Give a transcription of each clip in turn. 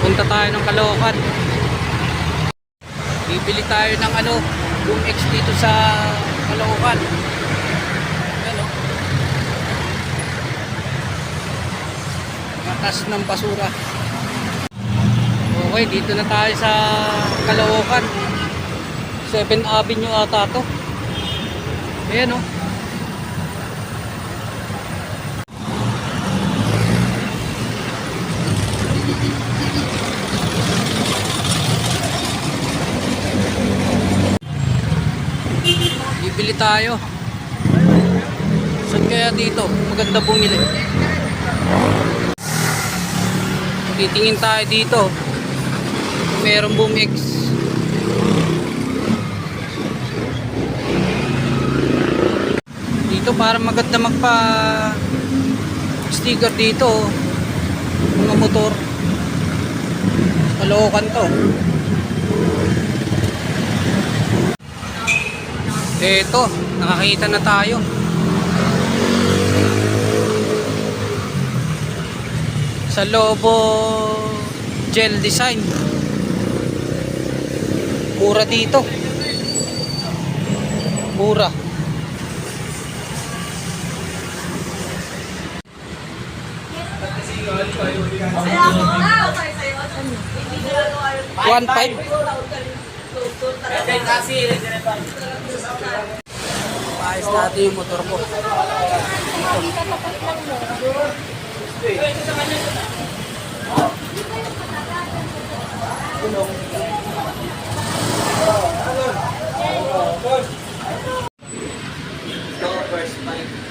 Punta tayo ng Caloocan. Bibili tayo ng Boom X dito sa Caloocan. Ayan o. Matas ng basura. Okay, dito na tayo sa Caloocan. 7th Avenue ata to. Ayan o. Bibili tayo. Saan kaya dito? Maganda bumili. Titingin tayo dito. Merong Boom X. Dito para maganda magpa sticker dito. Mga motor. Caloocan to. Eto, nakakita na tayo. Sa Lobo Gel Design. Mura dito. Mura. $1.5. Paayos natin yung motor ko.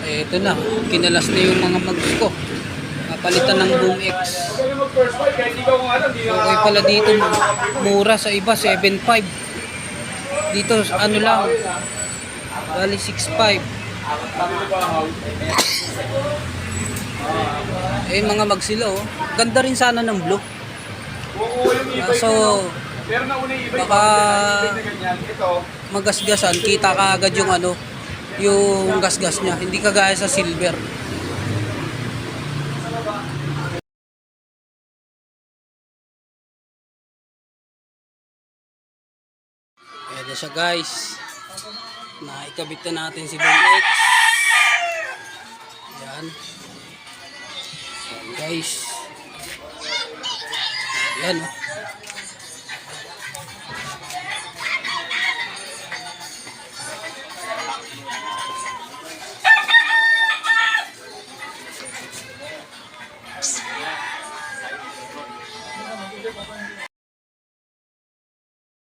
Ito na, kinalas na yung mga mags ko. Napalitan ng Boom X. Okay pala dito, mura sa iba, 7.5. Dito ano lang, bali 6.5. Eh mga magsila oh. Ganda rin sana ng blue. So baka magasgasan, kita ka agad yung yung gasgas niya, hindi kagaya sa silver. Ayan na siya guys. Naikabit na natin si Boom X. Ayan. Ayan guys. Ayan oh.